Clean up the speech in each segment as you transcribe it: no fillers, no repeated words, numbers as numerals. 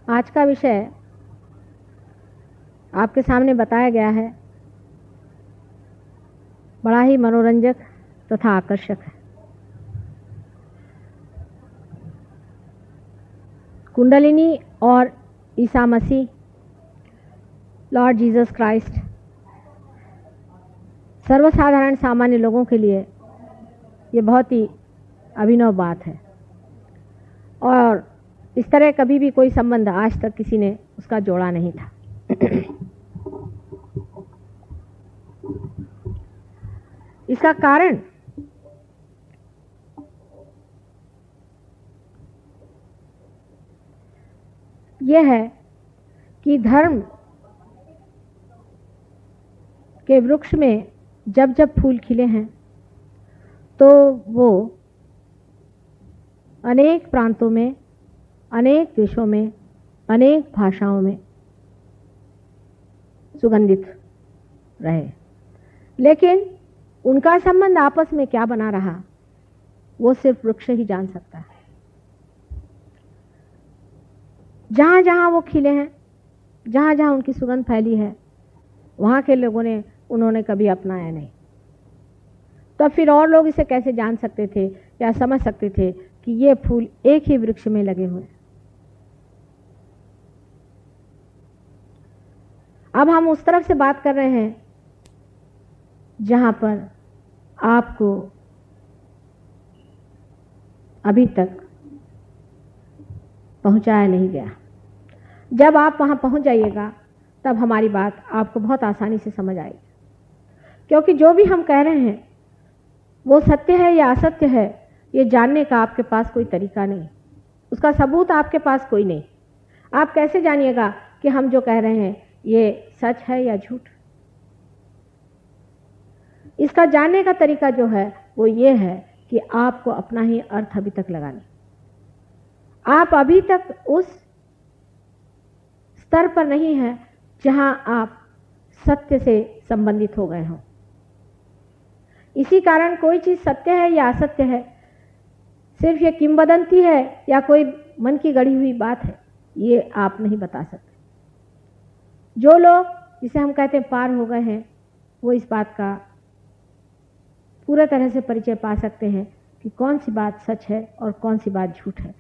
आज का विषय आपके सामने बताया गया है, बड़ा ही मनोरंजक तथा आकर्षक है। कुंडलिनी और Isa Masih, Lord Jesus Christ, सर्वसाधारण सामान्य लोगों के लिए ये बहुत ही अभिनव बात है और इस तरह कभी भी कोई संबंध आज तक किसी ने उसका जोड़ा नहीं था। इसका कारण यह है कि धर्म के वृक्ष में जब जब फूल खिले हैं तो वो अनेक प्रांतों में, अनेक देशों में, अनेक भाषाओं में सुगंधित रहे, लेकिन उनका संबंध आपस में क्या बना रहा वो सिर्फ वृक्ष ही जान सकता है। जहाँ जहाँ वो खिले हैं, जहाँ जहाँ उनकी सुगंध फैली है, वहाँ के लोगों ने उन्होंने कभी अपनाया नहीं। तो फिर और लोग इसे कैसे जान सकते थे या समझ सकते थे कि ये फूल एक ही वृक्ष में लगे हुए हैं। अब हम उस तरफ से बात कर रहे हैं जहाँ पर आपको अभी तक पहुंचाया नहीं गया। जब आप वहां पहुंच जाइएगा तब हमारी बात आपको बहुत आसानी से समझ आएगी, क्योंकि जो भी हम कह रहे हैं वो सत्य है या असत्य है ये जानने का आपके पास कोई तरीका नहीं, उसका सबूत आपके पास कोई नहीं। आप कैसे जानिएगा कि हम जो कह रहे हैं ये सच है या झूठ? इसका जानने का तरीका जो है वो ये है कि आपको अपना ही अर्थ अभी तक लगाने। आप अभी तक उस स्तर पर नहीं हैं जहां आप सत्य से संबंधित हो गए हों। इसी कारण कोई चीज सत्य है या असत्य है, सिर्फ ये किंवदंती है या कोई मन की गढ़ी हुई बात है, ये आप नहीं बता सकते। जो लोग जिसे हम कहते हैं पार हो गए हैं, वो इस बात का पूरे तरह से परिचय पा सकते हैं कि कौन सी बात सच है और कौन सी बात झूठ है,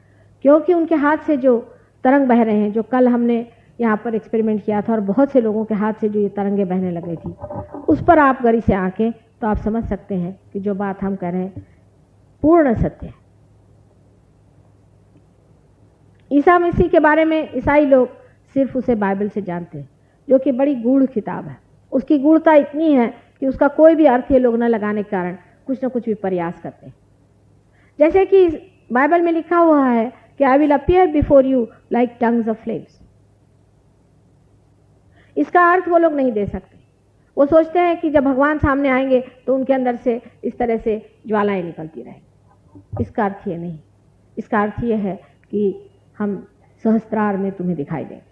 क्योंकि उनके हाथ से जो तरंग बह रहे हैं, जो कल हमने यहाँ पर एक्सपेरिमेंट किया था और बहुत से लोगों के हाथ से जो ये तरंगे बहने लगी थी, उस पर आप गरी से आंकें तो आप समझ सकते हैं कि जो बात हम कह रहे हैं पूर्ण सत्य है। ईसा मसीह के बारे में ईसाई लोग सिर्फ उसे बाइबल से जानते हैं, जो कि बड़ी गूढ़ किताब है। उसकी गूढ़ता इतनी है कि उसका कोई भी अर्थ ये लोग न लगाने के कारण कुछ न कुछ भी प्रयास करते हैं। जैसे कि बाइबल में लिखा हुआ है कि I will appear before you like tongues of flames. इसका अर्थ वो लोग नहीं दे सकते। वो सोचते हैं कि जब भगवान सामने आएंगे तो उनके अंदर से इस तरह से ज्वालाएं निकलती रहेंगी। इसका अर्थ ये नहीं। इसका अर्थ ये है कि हम सहस्त्रार में तुम्हें दिखाई देंगे।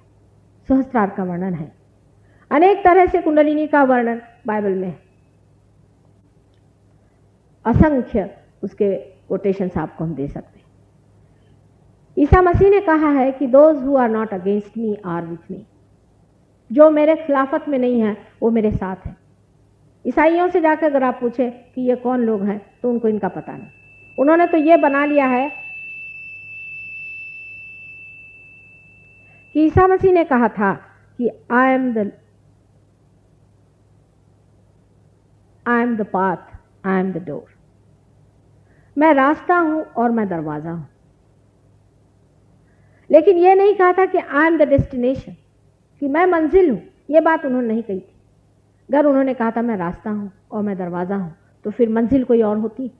सहस्त्रार का वर्णन है, अनेक तरह से कुंडलिनी का वर्णन बाइबल में है, असंख्य उसके कोटेशंस आपको हम दे सकते हैं। ईसा मसीह ने कहा है कि those who are not against me are with me. जो मेरे खिलाफत में नहीं है वो मेरे साथ है। ईसाइयों से जाकर अगर आप पूछे कि ये कौन लोग हैं तो उनको इनका पता नहीं। उन्होंने तो ये बना लिया है कि ईसा मसीह ने कहा था कि I am the path, I am the door. मैं रास्ता हूं और मैं दरवाजा हूं। लेकिन यह नहीं कहा था कि आई एम द डेस्टिनेशन, कि मैं मंजिल हूं। यह बात उन्होंने नहीं कही थी। अगर उन्होंने कहा था मैं रास्ता हूं और मैं दरवाजा हूं तो फिर मंजिल कोई और होती।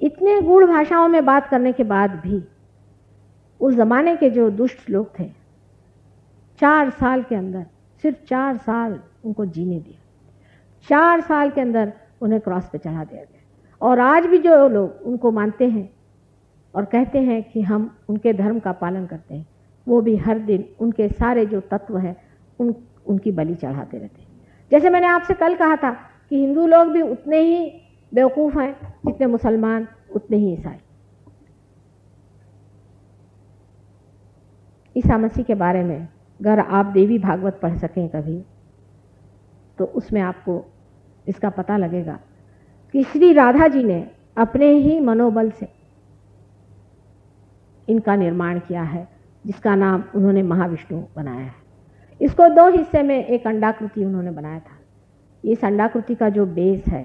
इतने गूढ़ भाषाओं में बात करने के बाद भी उस जमाने के जो दुष्ट लोग थे, 4 साल के अंदर, सिर्फ 4 साल उनको जीने दिया। 4 साल के अंदर उन्हें क्रॉस पे चढ़ा दिया गया। और आज भी जो लोग उनको मानते हैं और कहते हैं कि हम उनके धर्म का पालन करते हैं, वो भी हर दिन उनके सारे जो तत्व हैं उनकी बलि चढ़ाते रहते हैं। जैसे मैंने आपसे कल कहा था कि हिंदू लोग भी उतने ही बेवकूफ़ हैं जितने मुसलमान, उतने ही ईसाई। ईसा मसीह के बारे में अगर आप देवी भागवत पढ़ सकें कभी, तो उसमें आपको इसका पता लगेगा कि श्री राधा जी ने अपने ही मनोबल से इनका निर्माण किया है, जिसका नाम उन्होंने महाविष्णु बनाया है। इसको 2 हिस्से में एक अंडाकृति उन्होंने बनाया था। इस अंडाकृति का जो बेस है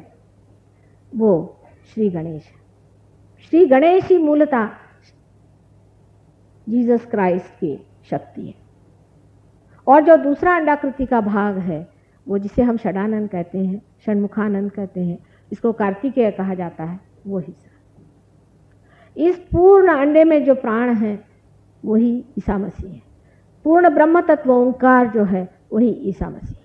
वो श्री गणेश है। श्री गणेश ही मूलतः जीसस क्राइस्ट की शक्ति है। और जो दूसरा अंडाकृति का भाग है वो जिसे हम षडानंद कहते हैं, षण्मुखानंद कहते हैं, इसको कार्तिकेय कहा जाता है, वो हिस्सा। इस पूर्ण अंडे में जो प्राण है वही ईसा मसीह है। पूर्ण ब्रह्म तत्व ओंकार जो है वही ईसा मसीह है।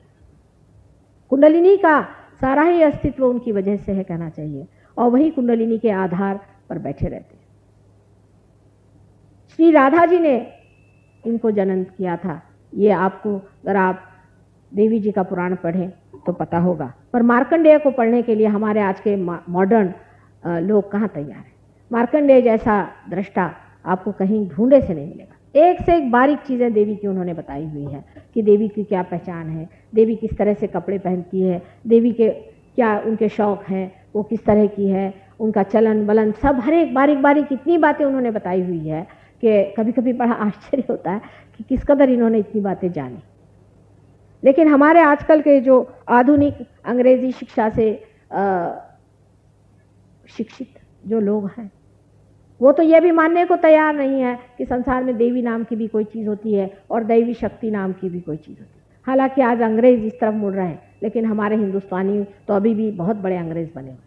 कुंडलिनी का सारा ही अस्तित्व उनकी वजह से है कहना चाहिए, और वही कुंडलिनी के आधार पर बैठे रहते हैं। श्री राधा जी ने इनको जन्म किया था, ये आपको अगर आप देवी जी का पुराण पढ़ें तो पता होगा। पर मार्कंडेय को पढ़ने के लिए हमारे आज के मॉडर्न लोग कहाँ तैयार हैं। मार्कंडेय जैसा दृष्टा आपको कहीं ढूंढे से नहीं मिलेगा। एक से एक बारीक चीज़ें देवी की उन्होंने बताई हुई है कि देवी की क्या पहचान है, देवी किस तरह से कपड़े पहनती है, देवी के क्या उनके शौक हैं, वो किस तरह की है, उनका चलन बलन सब हर एक बारीक बारीक इतनी बातें उन्होंने बताई हुई है कि कभी कभी बड़ा आश्चर्य होता है कि किस कदर इन्होंने इतनी बातें जानी। लेकिन हमारे आजकल के जो आधुनिक अंग्रेजी शिक्षा से शिक्षित जो लोग हैं वो तो ये भी मानने को तैयार नहीं है कि संसार में देवी नाम की भी कोई चीज़ होती है और दैवी शक्ति नाम की भी कोई चीज़ होती है। हालांकि आज अंग्रेज इस तरफ मुड़ रहे हैं, लेकिन हमारे हिंदुस्तानी तो अभी भी बहुत बड़े अंग्रेज बने हुए।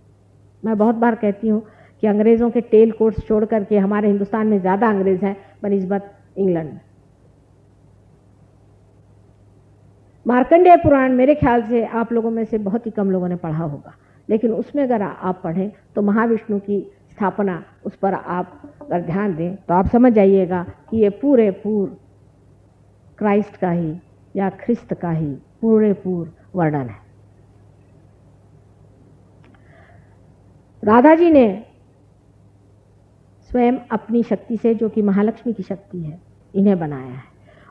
मैं बहुत बार कहती हूँ कि अंग्रेज़ों के टेल कोर्स छोड़ करके हमारे हिंदुस्तान में ज़्यादा अंग्रेज़ हैं बनिस्बत इंग्लैंड में। मार्कंडेय पुराण मेरे ख्याल से आप लोगों में से बहुत ही कम लोगों ने पढ़ा होगा, लेकिन उसमें अगर आप पढ़ें तो महाविष्णु की स्थापना उस पर आप अगर ध्यान दें तो आप समझ जाइएगा कि ये पूरे क्राइस्ट का ही या ख्रिस्त का ही पूरे वर्णन है। राधा जी ने स्वयं अपनी शक्ति से, जो कि महालक्ष्मी की शक्ति है, इन्हें बनाया है।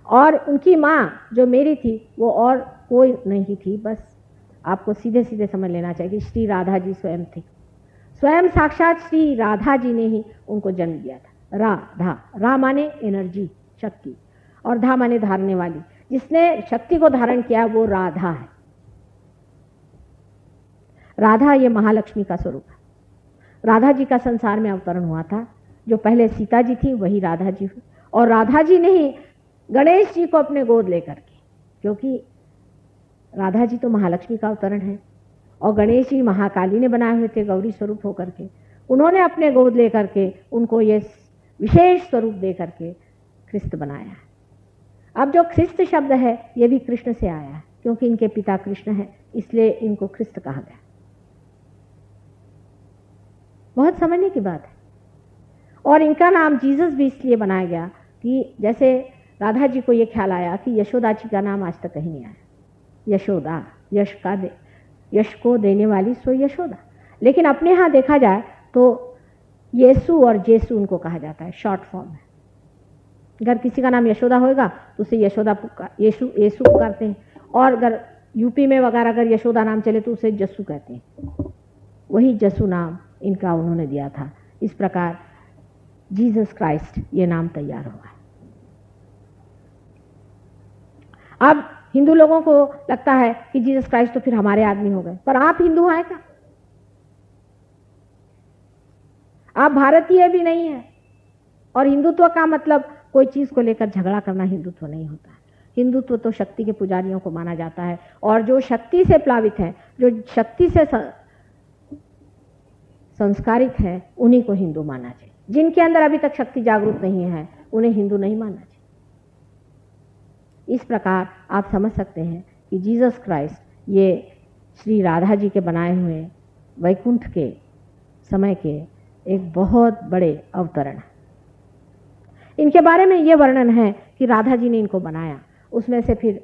और उनकी माँ जो मेरी थी वो और कोई नहीं थी, बस आपको सीधे सीधे समझ लेना चाहिए कि श्री राधा जी स्वयं थी। स्वयं साक्षात श्री राधा जी ने ही उनको जन्म दिया था। राधा, रा माने एनर्जी, शक्ति, और धा माने धारने वाली। जिसने शक्ति को धारण किया वो राधा है। राधा ये महालक्ष्मी का स्वरूप है। राधा जी का संसार में अवतरण हुआ था। जो पहले सीता जी थी वही राधा जी हुई, और राधा जी ने ही गणेश जी को अपने गोद लेकर के, क्योंकि राधा जी तो महालक्ष्मी का अवतरण है और गणेश जी महाकाली ने बनाए हुए थे गौरी स्वरूप होकर के, उन्होंने अपने गोद लेकर के उनको ये विशेष स्वरूप दे करके ख्रिस्त बनाया है। अब जो ख्रिस्त शब्द है ये भी कृष्ण से आया है, क्योंकि इनके पिता कृष्ण हैं, इसलिए इनको ख्रिस्त कहा गया। बहुत समझने की बात है। और इनका नाम जीसस भी इसलिए बनाया गया कि जैसे राधा जी को ये ख्याल आया कि यशोदा जी का नाम आज तक कहीं नहीं आया। यशोदा, यश को देने वाली सो यशोदा। लेकिन अपने यहाँ देखा जाए तो येसु और जेसु उनको कहा जाता है, शॉर्ट फॉर्म है। अगर किसी का नाम यशोदा होगा तो उसे यशोदा येसु पुकारते हैं, और अगर यूपी में वगैरह अगर यशोदा नाम चले तो उसे जस्सू कहते हैं। वही जस्सू नाम इनका उन्होंने दिया था। इस प्रकार जीसस क्राइस्ट ये नाम तैयार हुआ है। अब हिंदू लोगों को लगता है कि जीसस क्राइस्ट तो फिर हमारे आदमी हो गए, पर आप हिंदू हैं क्या? आप भारतीय भी नहीं है। और हिंदुत्व का मतलब कोई चीज को लेकर झगड़ा करना हिंदुत्व नहीं होता है। हिंदुत्व तो शक्ति के पुजारियों को माना जाता है, और जो शक्ति से प्लावित है, जो शक्ति से संस्कारित है, उन्हीं को हिंदू माना चाहिए। जिनके अंदर अभी तक शक्ति जागरूक नहीं है उन्हें हिंदू नहीं मानना चाहिए। इस प्रकार आप समझ सकते हैं कि जीसस क्राइस्ट ये श्री राधा जी के बनाए हुए वैकुंठ के समय के एक बहुत बड़े अवतरण है। इनके बारे में ये वर्णन है कि राधा जी ने इनको बनाया, उसमें से फिर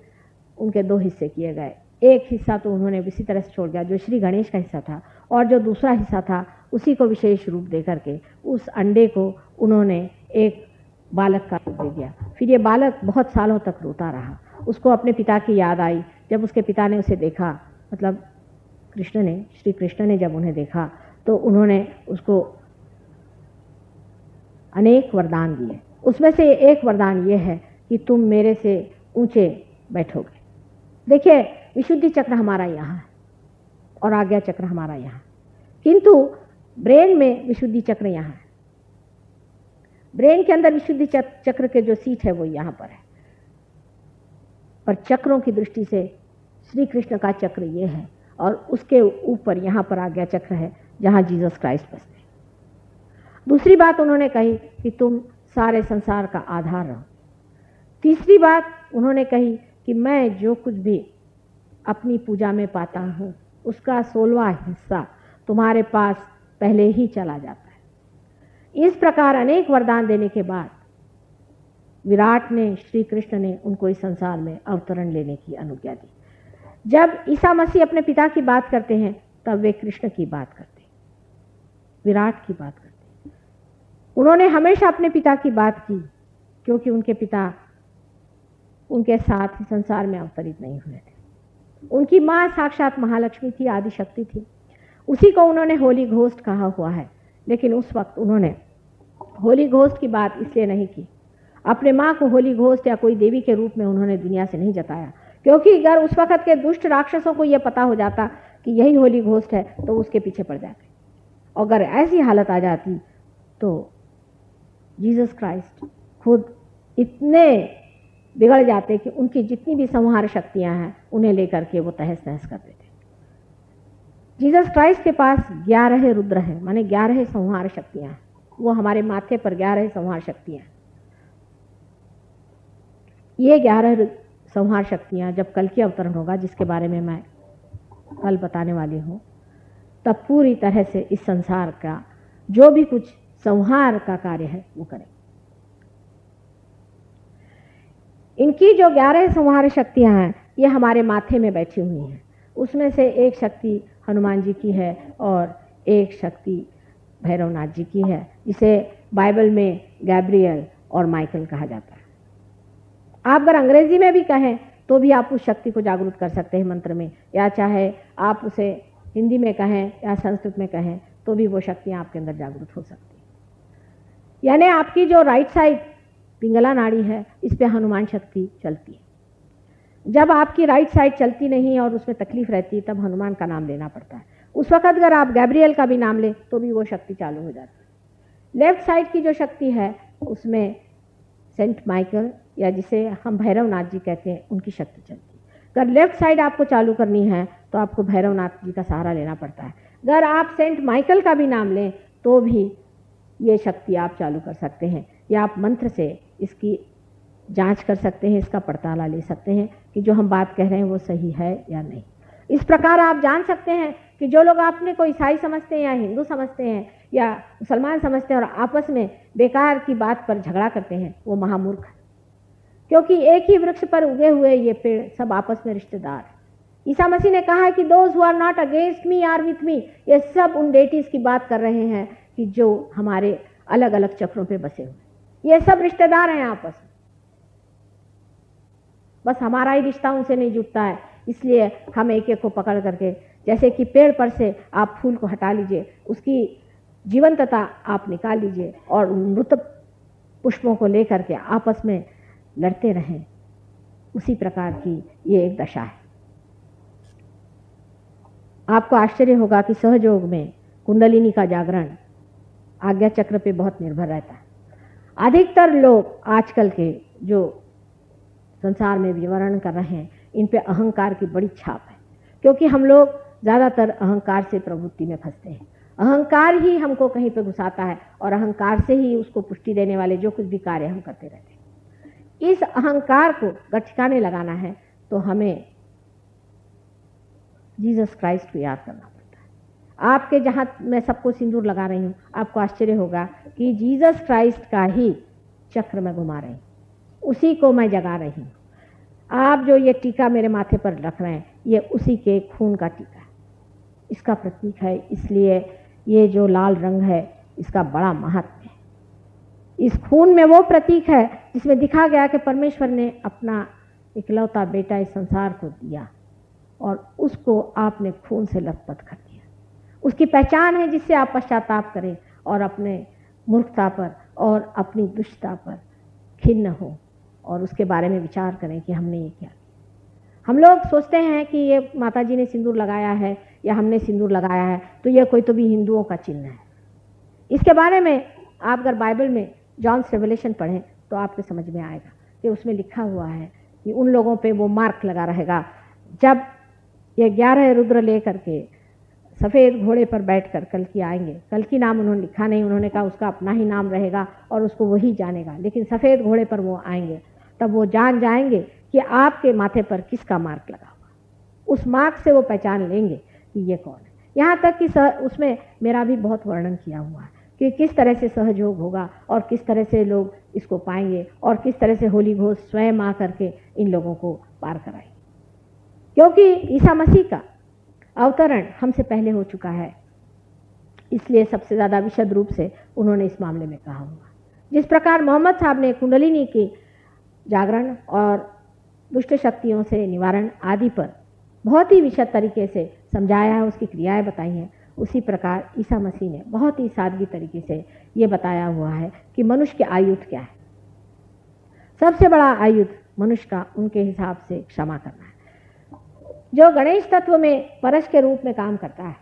उनके 2 हिस्से किए गए। एक हिस्सा तो उन्होंने इसी तरह से छोड़ दिया जो श्री गणेश का हिस्सा था, और जो दूसरा हिस्सा था उसी को विशेष रूप दे करके उस अंडे को उन्होंने एक बालक का रूप दे दिया। फिर ये बालक बहुत सालों तक रोता रहा। उसको अपने पिता की याद आई। जब उसके पिता ने उसे देखा, मतलब श्री कृष्ण ने जब उन्हें देखा तो उन्होंने उसको अनेक वरदान दिए। उसमें से एक वरदान ये है कि तुम मेरे से ऊंचे बैठोगे। देखिए, विशुद्धि चक्र हमारा यहाँ है और आज्ञा चक्र हमारा यहाँ, किंतु ब्रेन में विशुद्धि चक्र यहाँ है। ब्रेन के अंदर विशुद्धि चक्र के जो सीट है वो यहाँ पर है, पर चक्रों की दृष्टि से श्री कृष्ण का चक्र ये है और उसके ऊपर यहाँ पर आज्ञा चक्र है जहाँ जीसस क्राइस्ट बसते हैं। दूसरी बात उन्होंने कही कि तुम सारे संसार का आधार रहो। तीसरी बात उन्होंने कही कि मैं जो कुछ भी अपनी पूजा में पाता हूँ उसका 16वां हिस्सा तुम्हारे पास पहले ही चला जाता है। इस प्रकार अनेक वरदान देने के बाद विराट ने, श्री कृष्ण ने उनको इस संसार में अवतरण लेने की अनुज्ञा दी। जब ईसा मसीह अपने पिता की बात करते हैं तब वे कृष्ण की बात करते हैं, विराट की बात करते हैं। उन्होंने हमेशा अपने पिता की बात की क्योंकि उनके पिता उनके साथ संसार में अवतरित नहीं हुए थे। उनकी माँ साक्षात महालक्ष्मी थी, आदिशक्ति थी। उसी को उन्होंने होली घोस्ट कहा हुआ है, लेकिन उस वक्त उन्होंने होली घोस्ट की बात इसलिए नहीं की, अपने माँ को होली घोस्ट या कोई देवी के रूप में उन्होंने दुनिया से नहीं जताया, क्योंकि अगर उस वक्त के दुष्ट राक्षसों को यह पता हो जाता कि यही होली घोस्ट है तो उसके पीछे पड़ जाते। अगर ऐसी हालत आ जाती तो जीसस क्राइस्ट खुद इतने बिगड़ जाते कि उनकी जितनी भी संहार शक्तियां हैं उन्हें लेकर के वो तहस नहस कर देते। जीसस क्राइस्ट के पास 11 रुद्र हैं, माने 11 संहार शक्तियां हैं। वो हमारे माथे पर 11 संहार शक्तियां हैं। ये 11 संहार शक्तियां जब कल की अवतरण होगा, जिसके बारे में मैं कल बताने वाली हूँ, तब पूरी तरह से इस संसार का जो भी कुछ संहार का कार्य है वो करें। इनकी जो 11 संहार शक्तियां हैं ये हमारे माथे में बैठी हुई हैं। उसमें से एक शक्ति हनुमान जी की है और एक शक्ति भैरवनाथ जी की है, जिसे बाइबल में गैब्रियल और माइकल कहा जाता है। आप अगर अंग्रेजी में भी कहें तो भी आप उस शक्ति को जागरूक कर सकते हैं मंत्र में, या चाहे आप उसे हिंदी में कहें या संस्कृत में कहें तो भी वो शक्तियाँ आपके अंदर जागरूक हो सकती हैं। यानी आपकी जो राइट साइड पिंगला नाड़ी है, इस पे हनुमान शक्ति चलती है। जब आपकी राइट साइड चलती नहीं और उसमें तकलीफ रहती है तब हनुमान का नाम लेना पड़ता है। उस वक्त अगर आप गैब्रियल का भी नाम लें तो भी वो शक्ति चालू हो जाती है। लेफ्ट साइड की जो शक्ति है उसमें सेंट माइकल या जिसे हम भैरवनाथ जी कहते हैं उनकी शक्ति चलती है। अगर लेफ्ट साइड आपको चालू करनी है तो आपको भैरवनाथ जी का सहारा लेना पड़ता है। अगर आप सेंट माइकल का भी नाम लें तो भी ये शक्ति आप चालू कर सकते हैं, या आप मंत्र से इसकी जांच कर सकते हैं, इसका पड़ताला ले सकते हैं कि जो हम बात कह रहे हैं वो सही है या नहीं। इस प्रकार आप जान सकते हैं कि जो लोग अपने को ईसाई समझते हैं या हिंदू समझते हैं या मुसलमान समझते हैं और आपस में बेकार की बात पर झगड़ा करते हैं वो महामूर्ख है, क्योंकि एक ही वृक्ष पर उगे हुए ये पेड़ सब आपस में रिश्तेदार हैं। ईसा मसीह ने कहा है कि those who are not against me are with me. ये सब उन डेटीज की बात कर रहे हैं कि जो हमारे अलग अलग चक्रों पे बसे हुए, ये सब रिश्तेदार हैं आपस में, बस हमारा ही रिश्ता उनसे नहीं जुटता है। इसलिए हम एक एक को पकड़ करके, जैसे कि पेड़ पर से आप फूल को हटा लीजिए, उसकी जीवंतता आप निकाल लीजिए और मृत पुष्पों को लेकर के आपस में लड़ते रहें, उसी प्रकार की ये एक दशा है। आपको आश्चर्य होगा कि सहयोग में कुंडलिनी का जागरण आज्ञा चक्र पे बहुत निर्भर रहता है। अधिकतर लोग आजकल के जो संसार में विवरण कर रहे हैं इन पे अहंकार की बड़ी छाप है, क्योंकि हम लोग ज़्यादातर अहंकार से प्रवृत्ति में फंसते हैं। अहंकार ही हमको कहीं पे घुसाता है और अहंकार से ही उसको पुष्टि देने वाले जो कुछ भी कार्य हम करते रहते हैं। इस अहंकार को अगर ठिकाने लगाना है तो हमें जीसस क्राइस्ट को याद करना पड़ता है। आपके जहाँ मैं सबको सिंदूर लगा रही हूँ, आपको आश्चर्य होगा कि जीसस क्राइस्ट का ही चक्र में घुमा रही हूँ, उसी को मैं जगा रही हूँ। आप जो ये टीका मेरे माथे पर रख रहे हैं ये उसी के खून का टीका है, इसका प्रतीक है। इसलिए ये जो लाल रंग है इसका बड़ा महत्व है। इस खून में वो प्रतीक है जिसमें दिखा गया कि परमेश्वर ने अपना इकलौता बेटा इस संसार को दिया और उसको आपने खून से लथपथ कर दिया। उसकी पहचान है जिससे आप पश्चाताप करें और अपने मूर्खता पर और अपनी दुष्टता पर खिन्न हो और उसके बारे में विचार करें कि हमने ये क्या किया। हम लोग सोचते हैं कि ये माता जी ने सिंदूर लगाया है या हमने सिंदूर लगाया है तो ये कोई तो भी हिंदुओं का चिन्ह है। इसके बारे में आप अगर बाइबल में जॉन्स रेवलेशन पढ़ें तो आपको समझ में आएगा कि उसमें लिखा हुआ है कि उन लोगों पे वो मार्क लगा रहेगा जब ये 11 रुद्र ले करके सफ़ेद घोड़े पर बैठकर कल्कि आएंगे। कल्कि नाम उन्होंने लिखा नहीं, उन्होंने कहा उसका अपना ही नाम रहेगा और उसको वही जानेगा, लेकिन सफ़ेद घोड़े पर वो आएंगे तब वो जान जाएंगे कि आपके माथे पर किसका मार्क लगा हुआ। उस मार्क से वो पहचान लेंगे कि ये कौन है। यहाँ तक कि उसमें मेरा भी बहुत वर्णन किया हुआ है कि किस तरह से सहयोग होगा और किस तरह से लोग इसको पाएंगे और किस तरह से होली घोष स्वयं आ करके इन लोगों को पार कराएंगे, क्योंकि ईसा मसीह का अवतरण हमसे पहले हो चुका है। इसलिए सबसे ज़्यादा विशद रूप से उन्होंने इस मामले में कहा हुआ। जिस प्रकार मोहम्मद साहब ने कुंडलिनी की जागरण और दुष्ट शक्तियों से निवारण आदि पर बहुत ही विशद तरीके से समझाया है, उसकी क्रियाएं बताई हैं, उसी प्रकार ईसा मसीह ने बहुत ही सादगी तरीके से ये बताया हुआ है कि मनुष्य के आयुध क्या है। सबसे बड़ा आयुध मनुष्य का उनके हिसाब से क्षमा करना है। जो गणेश तत्व में परश के रूप में काम करता है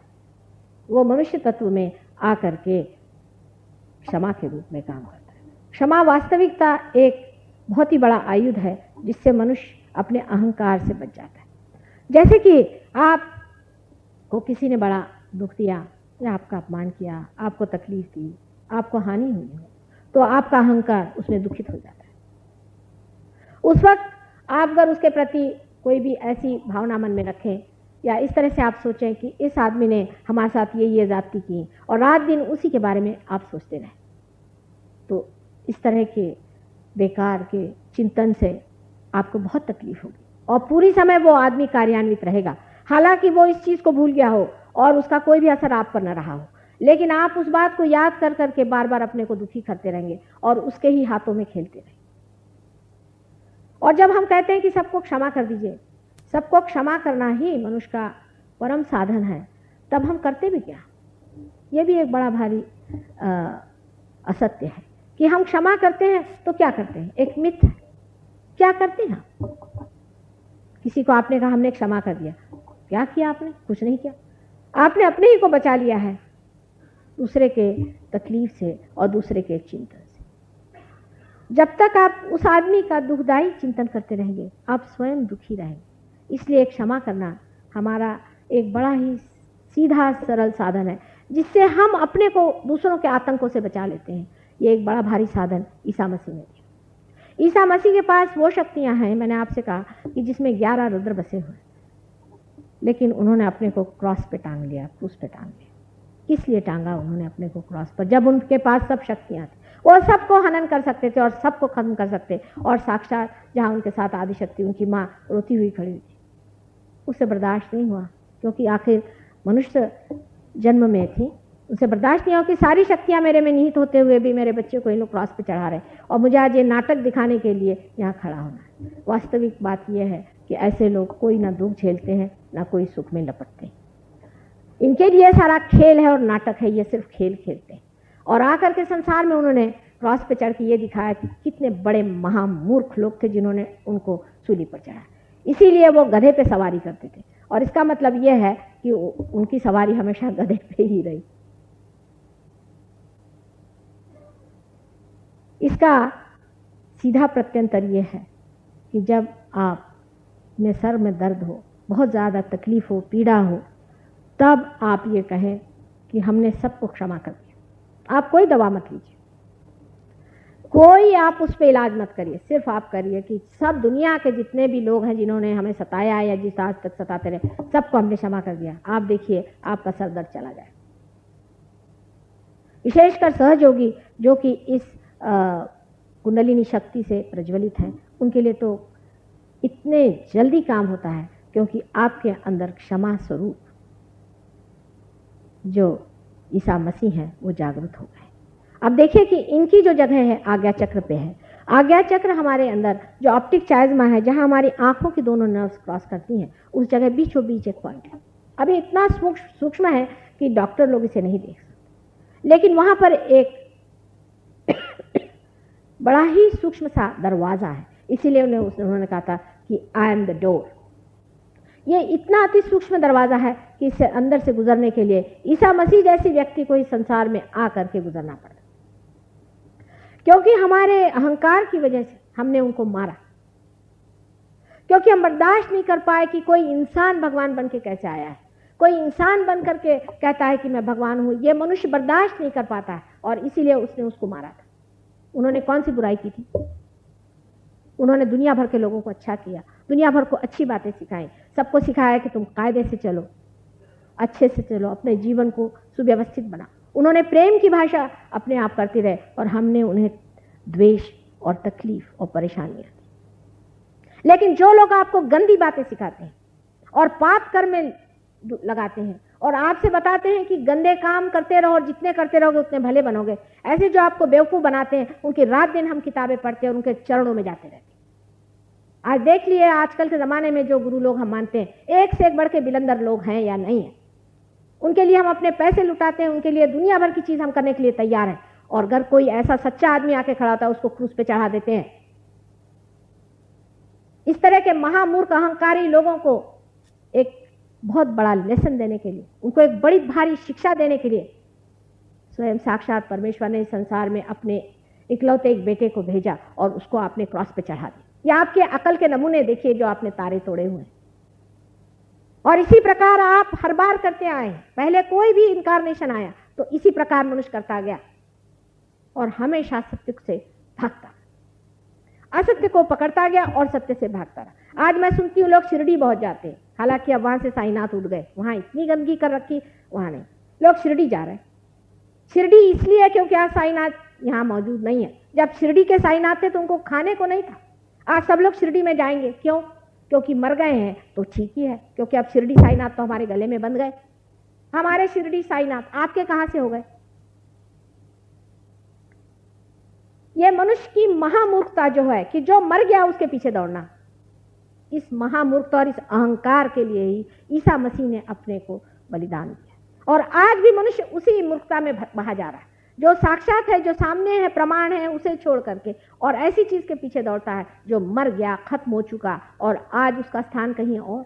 वो मनुष्य तत्व में आकर के क्षमा के रूप में काम करता है। क्षमा वास्तविकता एक बहुत ही बड़ा आयुध है जिससे मनुष्य अपने अहंकार से बच जाता है। जैसे कि आपको किसी ने बड़ा दुख दिया या आपका अपमान किया, आपको तकलीफ दी, आपको हानि हुई हो, तो आपका अहंकार उसमें दुखित हो जाता है। उस वक्त आप अगर उसके प्रति कोई भी ऐसी भावना मन में रखें या इस तरह से आप सोचें कि इस आदमी ने हमारे साथ ये ज्यादती की और रात दिन उसी के बारे में आप सोचते रहें, तो इस तरह के बेकार के चिंतन से आपको बहुत तकलीफ होगी और पूरी समय वो आदमी कार्यान्वित रहेगा। हालांकि वो इस चीज़ को भूल गया हो और उसका कोई भी असर आप पर न रहा हो, लेकिन आप उस बात को याद कर करके बार बार अपने को दुखी करते रहेंगे और उसके ही हाथों में खेलते रहेंगे। और जब हम कहते हैं कि सबको क्षमा कर दीजिए, सबको क्षमा करना ही मनुष्य का परम साधन है, तब हम करते भी क्या? ये भी एक बड़ा भारी असत्य है कि हम क्षमा करते हैं तो क्या करते हैं, एक मिथ है। क्या करते हैं? किसी को आपने कहा हमने क्षमा कर दिया, क्या किया आपने? कुछ नहीं किया, आपने अपने ही को बचा लिया है दूसरे के तकलीफ से और दूसरे के चिंतन से। जब तक आप उस आदमी का दुखदायी चिंतन करते रहेंगे आप स्वयं दुखी रहेंगे। इसलिए क्षमा करना हमारा एक बड़ा ही सीधा सरल साधन है जिससे हम अपने को दूसरों के आतंकों से बचा लेते हैं। ये एक बड़ा भारी साधन ईसा मसीह ने दिया। ईसा मसीह के पास वो शक्तियां हैं, मैंने आपसे कहा कि जिसमें 11 रुद्र बसे हुए, लेकिन उन्होंने अपने को क्रॉस पे टांग लिया, क्रूस पे टांग लिया। किस लिए टांगा उन्होंने अपने को क्रॉस पर? जब उनके पास सब शक्तियां थी, वो सबको हनन कर सकते थे और सबको खत्म कर सकते, और साक्षात जहाँ उनके साथ आदिशक्ति उनकी माँ रोती हुई खड़ी थी, उससे बर्दाश्त नहीं हुआ, क्योंकि आखिर मनुष्य जन्म में थी, उसे बर्दाश्त नहीं हुआ कि सारी शक्तियाँ मेरे में निहित होते हुए भी मेरे बच्चे को इन लोग क्रॉस पे चढ़ा रहे और मुझे आज ये नाटक दिखाने के लिए यहाँ खड़ा होना है। वास्तविक बात यह है कि ऐसे लोग कोई ना दुख झेलते हैं ना कोई सुख में लपटते हैं। इनके लिए सारा खेल है और नाटक है, ये सिर्फ खेल खेलते हैं। और आकर के संसार में उन्होंने क्रॉस पे चढ़ के ये दिखाया कि कितने बड़े महामूर्ख लोग थे जिन्होंने उनको सूली पर चढ़ाया। इसीलिए वो गधे पे सवारी करते थे, और इसका मतलब यह है कि उनकी सवारी हमेशा गधे पे ही रही। इसका सीधा प्रत्यंतर यह है कि जब आप में सर में दर्द हो, बहुत ज़्यादा तकलीफ हो, पीड़ा हो, तब आप ये कहें कि हमने सबको क्षमा कर दिया। आप कोई दवा मत लीजिए, कोई आप उस पर इलाज मत करिए, सिर्फ आप करिए कि सब दुनिया के जितने भी लोग हैं जिन्होंने हमें सताया या जिस आज तक सताते रहे, सबको हमने क्षमा कर दिया। आप देखिए आपका सर दर्द चला जाए। विशेषकर सहयोगी जो कि इस कुंडलिनी शक्ति से प्रज्वलित हैं, उनके लिए तो इतने जल्दी काम होता है, क्योंकि आपके अंदर क्षमा स्वरूप जो ईसा मसीह है वो जागृत हो गए। अब देखिए कि इनकी जो जगह है आज्ञा चक्र पे है। आज्ञा चक्र हमारे अंदर जो ऑप्टिक चाइज्मा है, जहां हमारी आंखों की दोनों नर्व्स क्रॉस करती हैं, उस जगह बीचों बीच एक पॉइंट है। अभी इतना सूक्ष्म है कि डॉक्टर लोग इसे नहीं देख सकते, लेकिन वहां पर एक बड़ा ही सूक्ष्म सा दरवाजा है, इसीलिए उन्होंने कहा था कि आई एम द डोर। ये इतना अति सूक्ष्म दरवाजा है कि इससे अंदर से गुजरने के लिए ईसा मसीह जैसे व्यक्ति को इस संसार में आकर के गुजरना पड़ता, क्योंकि हमारे अहंकार की वजह से हमने उनको मारा, क्योंकि हम बर्दाश्त नहीं कर पाए कि कोई इंसान भगवान बन के कैसे आया है, कोई इंसान बन करके कहता है कि मैं भगवान हूं। ये मनुष्य बर्दाश्त नहीं कर पाता है और इसीलिए उसने उसको मारा था। उन्होंने कौन सी बुराई की थी? उन्होंने दुनिया भर के लोगों को अच्छा किया, दुनिया भर को अच्छी बातें सिखाई, सबको सिखाया कि तुम कायदे से चलो, अच्छे से चलो, अपने जीवन को सुव्यवस्थित बनाओ। उन्होंने प्रेम की भाषा अपने आप करते रहे और हमने उन्हें द्वेष और तकलीफ और परेशानियां दी। लेकिन जो लोग आपको गंदी बातें सिखाते हैं और पाप कर्म में लगाते हैं और आपसे बताते हैं कि गंदे काम करते रहो और जितने करते रहोगे उतने भले बनोगे, ऐसे जो आपको बेवकूफ़ बनाते हैं, उनकी रात दिन हम किताबें पढ़ते हैं और उनके चरणों में जाते रहते हैं। आज देख लिए आजकल के ज़माने में जो गुरु लोग हम मानते हैं, एक से एक बढ़ के बिलंदर लोग हैं या नहीं है। उनके लिए हम अपने पैसे लुटाते हैं, उनके लिए दुनिया भर की चीज़ हम करने के लिए तैयार हैं, और अगर कोई ऐसा सच्चा आदमी आके खड़ा होता है उसको क्रूस पे चढ़ा देते हैं। इस तरह के महामूर्ख अहंकारी लोगों को एक बहुत बड़ा लेसन देने के लिए, उनको एक बड़ी भारी शिक्षा देने के लिए स्वयं साक्षात परमेश्वर ने संसार में अपने इकलौते एक बेटे को भेजा और उसको आपने क्रॉस पे चढ़ा दिया। या आपके अकल के नमूने देखिए जो आपने तारे तोड़े हुए हैं, और इसी प्रकार आप हर बार करते आए। पहले कोई भी इनकारनेशन आया तो इसी प्रकार मनुष्य करता गया और हमेशा सत्य से भागता, असत्य को पकड़ता गया और सत्य से भागता रहा। आज मैं सुनती हूँ लोग शिरडी बहुत जाते हैं, हालांकि अब वहां से साईनाथ उठ गए, वहां इतनी गंदगी कर रखी, वहां नहीं। लोग शिरडी जा रहे हैं। शिरडी इसलिए क्योंकि आज साईनाथ यहाँ मौजूद नहीं है। जब शिरडी के साईनाथ थे तो उनको खाने को नहीं था। आज सब लोग शिरडी में जाएंगे, क्यों? क्योंकि मर गए हैं तो ठीक ही है, क्योंकि अब शिरडी साईनाथ तो हमारे गले में बंध गए। हमारे शिरडी साईनाथ आपके कहां से हो गए? यह मनुष्य की महामूर्खता जो है कि जो मर गया उसके पीछे दौड़ना, इस महामूर्खता और इस अहंकार के लिए ही ईसा मसीह ने अपने को बलिदान दिया। और आज भी मनुष्य उसी मूर्खता में बहा जा रहा है। जो साक्षात है, जो सामने है, प्रमाण है, उसे छोड़ करके और ऐसी चीज के पीछे दौड़ता है जो मर गया, खत्म हो चुका, और आज उसका स्थान कहीं और।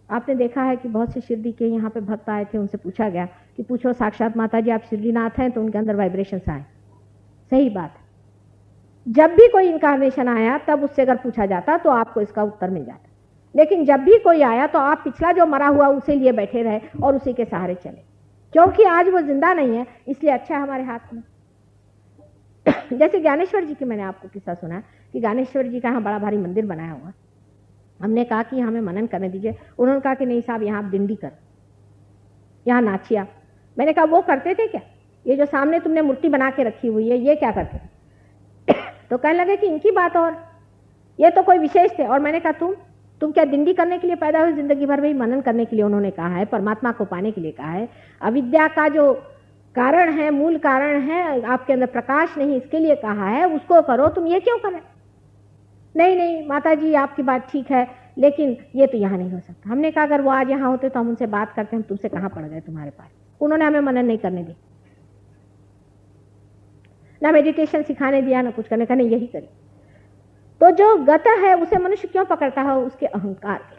आपने देखा है कि बहुत से शिरडी के यहाँ पे भक्त आए थे, उनसे पूछा गया कि पूछो साक्षात माता जी आप शिरडीनाथ हैं, तो उनके अंदर वाइब्रेशंस आए। सही बात। जब भी कोई इनकारनेशन आया तब उससे अगर पूछा जाता तो आपको इसका उत्तर मिल जाता, लेकिन जब भी कोई आया तो आप पिछला जो मरा हुआ उसे लिए बैठे रहे और उसी के सहारे चले, क्योंकि आज वो जिंदा नहीं है, इसलिए अच्छा है हमारे हाथ में। जैसे ज्ञानेश्वर जी की मैंने आपको किस्सा सुना कि ज्ञानेश्वर जी का यहाँ बड़ा भारी मंदिर बनाया हुआ। हमने कहा कि हमें मनन करने दीजिए। उन्होंने कहा कि नहीं साहब, यहाँ आप दिंडी कर, यहाँ नाचिया। मैंने कहा वो करते थे क्या? ये जो सामने तुमने मूर्ति बना के रखी हुई है, ये क्या करते थे? तो कहने लगे कि इनकी बात, और ये तो कोई विशेष थे। और मैंने कहा तुम क्या दिंडी करने के लिए पैदा हुए? जिंदगी भर में मनन करने के लिए उन्होंने कहा है, परमात्मा को पाने के लिए कहा है। अविद्या का जो कारण है, मूल कारण है, आपके अंदर प्रकाश नहीं, इसके लिए कहा है, उसको करो। तुम ये क्यों करें? नहीं माता जी आपकी बात ठीक है, लेकिन ये तो यहाँ नहीं हो सकता। हमने कहा अगर वो आज यहाँ होते तो हम उनसे बात करते, हम तुमसे कहाँ पड़ गए तुम्हारे पास। उन्होंने हमें मनन नहीं करने दी, ना मेडिटेशन सिखाने दिया, ना कुछ करने का, नहीं यही करी। तो जो गत है उसे मनुष्य क्यों पकड़ता है? उसके अहंकार के,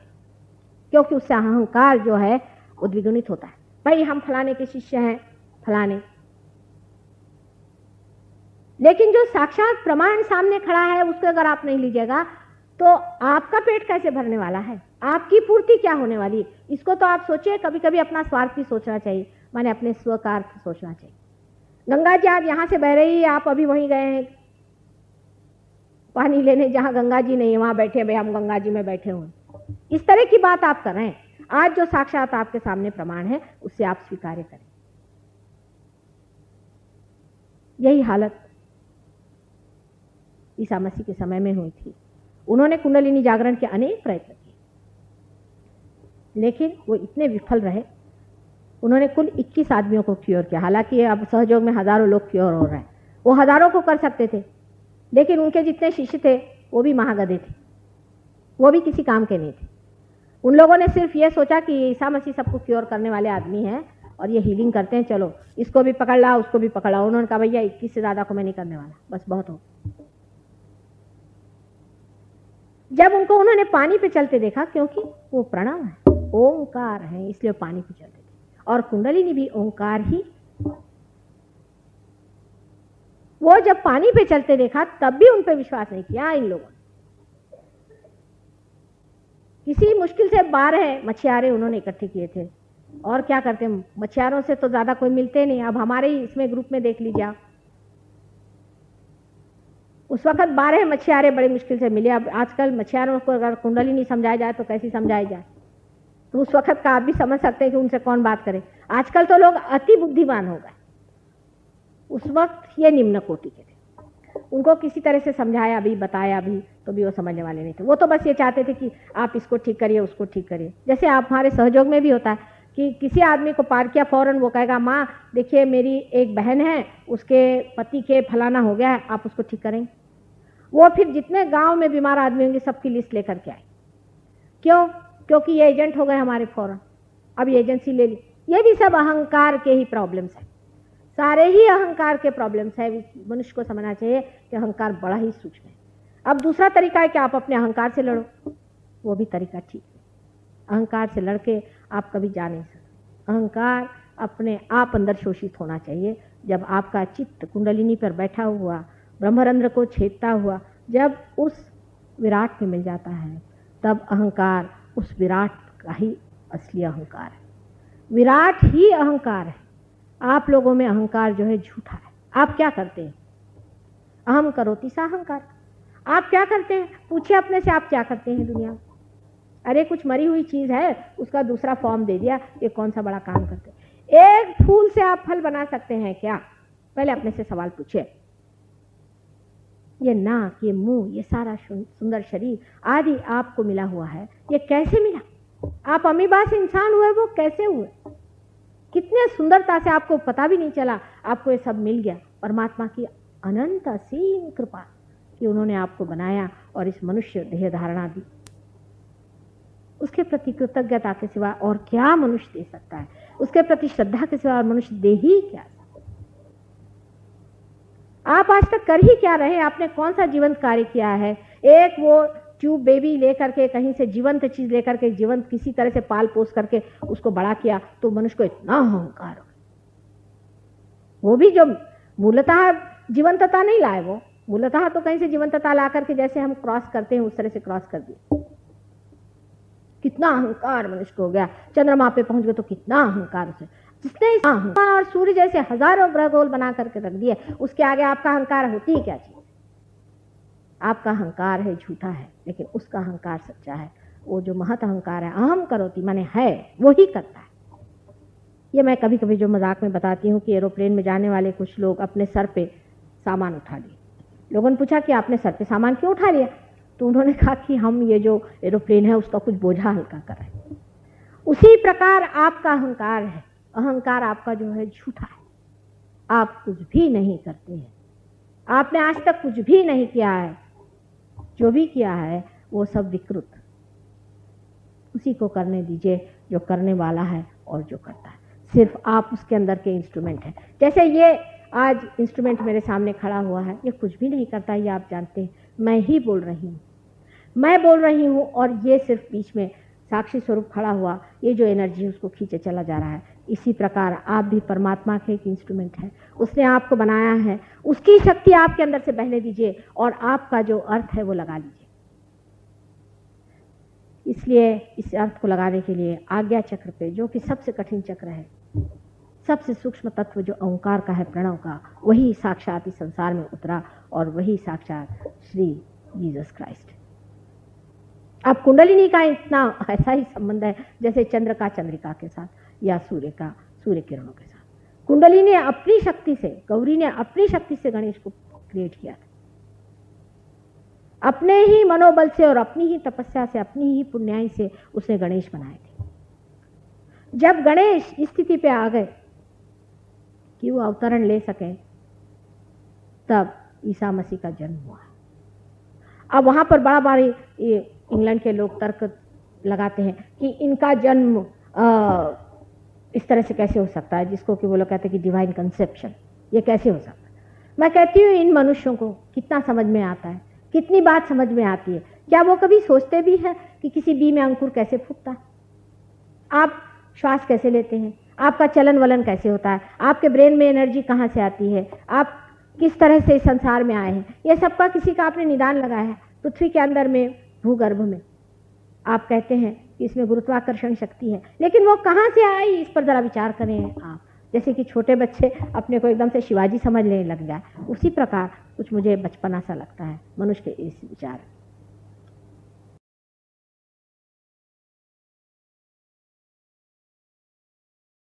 क्योंकि उससे अहंकार जो है वो द्विगुणित होता है। भाई हम फलाने के शिष्य हैं, फलाने। लेकिन जो साक्षात प्रमाण सामने खड़ा है उसको अगर आप नहीं लीजिएगा तो आपका पेट कैसे भरने वाला है? आपकी पूर्ति क्या होने वाली है? इसको तो आप सोचिए। कभी कभी अपना स्वार्थ भी सोचना चाहिए, माने अपने स्वकार्थ सोचना चाहिए। गंगा जी आज यहां से बह रही है, आप अभी वहीं गए हैं पानी लेने, जहां गंगा जी नहीं है वहां बैठे, भाई हम गंगा जी में बैठे हुए। इस तरह की बात आप कर रहे हैं। आज जो साक्षात आपके सामने प्रमाण है उससे आप स्वीकार्य करें। यही हालत ईसा मसीह के समय में हुई थी। उन्होंने कुंडलिनी जागरण के अनेक प्रयत्न किए, लेकिन वो इतने विफल रहे उन्होंने कुल 21 आदमियों को क्योर किया। हालांकि अब सहयोग में हजारों लोग क्योर हो रहे हैं, वो हजारों को कर सकते थे, लेकिन उनके जितने शिष्य थे वो भी महागधे थे, वो भी किसी काम के नहीं थे। उन लोगों ने सिर्फ ये सोचा कि ईसा मसीह सबको क्योर करने वाले आदमी हैं और ये हीलिंग करते हैं, चलो इसको भी पकड़ ला उसको भी पकड़ ला। उन्होंने कहा भैया 21 से ज्यादा को मैं नहीं करने वाला, बस बहुत हो। जब उनको उन्होंने पानी पे चलते देखा, क्योंकि वो प्रणव है, ओंकार है, इसलिए पानी पे चलते थे, और कुंडलिनी भी ओंकार ही। वो जब पानी पे चलते देखा तब भी उन पे विश्वास नहीं किया इन लोगों ने। किसी मुश्किल से 12 मछुआरे उन्होंने इकट्ठे किए थे, और क्या करते, मछुआरों से तो ज्यादा कोई मिलते नहीं। अब हमारे ही इसमें ग्रुप में देख लीजिए आप, उस वक्त 12 मछुआरे बड़े मुश्किल से मिले। अब आजकल मछुआरों को अगर कुंडली नहीं समझाया जाए तो कैसी समझाई जाए, तो उस वक्त का आप भी समझ सकते हैं कि उनसे कौन बात करे। आजकल तो लोग अति बुद्धिमान हो गए, उस वक्त ये निम्न कोटि के थे। उनको किसी तरह से समझाया भी, बताया भी, तो भी वो समझने वाले नहीं थे। वो तो बस ये चाहते थे कि आप इसको ठीक करिए, उसको ठीक करिए। जैसे आप हमारे सहयोग में भी होता है कि किसी आदमी को पार किया, फौरन वो कहेगा माँ देखिए मेरी एक बहन है, उसके पति के फलाना हो गया है, आप उसको ठीक करेंगे। वो फिर जितने गांव में बीमार आदमी होंगे सबकी लिस्ट लेकर के आए। क्यों? क्योंकि ये एजेंट हो गए हमारे फौरन, अब ये एजेंसी ले ली। ये भी सब अहंकार के ही प्रॉब्लम्स है, सारे ही अहंकार के प्रॉब्लम्स है। मनुष्य को समझना चाहिए कि अहंकार बड़ा ही सूक्ष्म है। अब दूसरा तरीका है कि आप अपने अहंकार से लड़ो, वो भी तरीका ठीक है। अहंकार से लड़के आप कभी जा नहीं सकते। अहंकार अपने आप अंदर शोषित होना चाहिए। जब आपका चित्त कुंडलिनी पर बैठा हुआ ब्रह्मरंध्र को छेदता हुआ जब उस विराट में मिल जाता है, तब अहंकार उस विराट का ही असली अहंकार है। विराट ही अहंकार है। आप लोगों में अहंकार जो है झूठा है। आप क्या करते हैं? अहम करोति सा अहंकार। आप क्या करते हैं? पूछिए अपने से, आप क्या करते हैं दुनिया में? अरे कुछ मरी हुई चीज है, उसका दूसरा फॉर्म दे दिया, ये कौन सा बड़ा काम करते हैं? एक फूल से आप फल बना सकते हैं क्या? पहले अपने से सवाल पूछिए। ये नाक, ये मुंह, ये सारा सुंदर शरीर आदि आपको मिला हुआ है, ये कैसे मिला? आप अमीबा से इंसान हुए, वो कैसे हुए? कितने सुंदरता से आपको पता भी नहीं चला, आपको ये सब मिल गया। परमात्मा की अनंत असीम कृपा कि उन्होंने आपको बनाया और इस मनुष्य देह धारणा दी। उसके प्रति कृतज्ञता के सिवा और क्या मनुष्य दे सकता है? उसके प्रति श्रद्धा के सिवा और मनुष्य दे ही क्या? आप आज तक कर ही क्या रहे? आपने कौन सा जीवंत कार्य किया है? एक वो ट्यूब बेबी लेकर के, कहीं से जीवंत चीज लेकर के, जीवंत किसी तरह से पाल पोस करके उसको बड़ा किया, तो मनुष्य को इतना अहंकार हो। वो भी जो मूलतः जीवंतता नहीं लाए, वो मूलतः तो कहीं से जीवंतता ला करके जैसे हम क्रॉस करते हैं उस तरह से क्रॉस कर दिए। कितना अहंकार मनुष्य को हो गया। चंद्रमा पे पहुंच गए तो कितना अहंकार उसे, जिसने अहंकार और सूर्य जैसे हजारों ग्रह गोल बना करके रख दिए, उसके आगे आपका अहंकार होती क्या चीज? आपका अहंकार है झूठा है, लेकिन उसका अहंकार सच्चा है। वो जो महत अहंकार है, अहम करोति माने है, वो ही करता है। ये मैं कभी कभी जो मजाक में बताती हूँ कि एरोप्लेन में जाने वाले कुछ लोग अपने सर पे सामान उठा लिए। लोगों ने पूछा कि आपने सर पे सामान क्यों उठा लिया? तो उन्होंने कहा कि हम ये जो एरोप्लेन है उसका कुछ बोझा हल्का कर रहे हैं। उसी प्रकार आपका अहंकार है। अहंकार आपका जो है झूठा है। आप कुछ भी नहीं करते हैं, आपने आज तक कुछ भी नहीं किया है। जो भी किया है वो सब विकृत। उसी को करने दीजिए जो करने वाला है और जो करता है। सिर्फ आप उसके अंदर के इंस्ट्रूमेंट हैं। जैसे ये आज इंस्ट्रूमेंट मेरे सामने खड़ा हुआ है, ये कुछ भी नहीं करता, ये आप जानते हैं। मैं ही बोल रही हूँ, मैं बोल रही हूँ, और ये सिर्फ बीच में साक्षी स्वरूप खड़ा हुआ, ये जो एनर्जी उसको खींचे चला जा रहा है। इसी प्रकार आप भी परमात्मा के एक इंस्ट्रूमेंट हैं। उसने आपको बनाया है, उसकी शक्ति आपके अंदर से बहने दीजिए और आपका जो अर्थ है वो लगा लीजिए। इसलिए इस अर्थ को लगाने के लिए आज्ञा चक्र पे, जो कि सबसे कठिन चक्र है, सबसे सूक्ष्म तत्व जो ओंकार का है, प्रणव का, वही साक्षात इस संसार में उतरा और वही साक्षात श्री जीसस क्राइस्ट। अब कुंडलिनी का इतना ऐसा ही संबंध है जैसे चंद्र का चंद्रिका के साथ या सूर्य का सूर्य किरणों के साथ। कुंडली ने अपनी शक्ति से, गौरी ने अपनी शक्ति से गणेश को क्रिएट किया था। अपने ही मनोबल से और अपनी ही तपस्या से, अपनी ही पुण्याई से उसने गणेश बनाए थे। जब गणेश इस स्थिति पे आ गए कि वो अवतरण ले सकें, तब ईसा मसीह का जन्म हुआ। अब वहां पर बड़ा बड़ा इंग्लैंड के लोग तर्क लगाते हैं कि इनका जन्म इस तरह से कैसे हो सकता है, जिसको कि वो लोग कहते हैं कि डिवाइन कंसेप्शन, ये कैसे हो सकता है। मैं कहती हूँ इन मनुष्यों को कितना समझ में आता है, कितनी बात समझ में आती है। क्या वो कभी सोचते भी हैं कि किसी बी में अंकुर कैसे फूटता है, आप श्वास कैसे लेते हैं, आपका चलन वलन कैसे होता है, आपके ब्रेन में एनर्जी कहाँ से आती है, आप किस तरह से संसार में आए हैं, ये सबका किसी का आपने निदान लगाया है पृथ्वी के अंदर में, भूगर्भ में। आप कहते हैं कि इसमें गुरुत्वाकर्षण शक्ति है, लेकिन वो कहाँ से आई, इस पर जरा विचार करें आप। जैसे कि छोटे बच्चे अपने को एकदम से शिवाजी समझने लग जाए, उसी प्रकार कुछ मुझे बचपना सा लगता है मनुष्य के इस विचार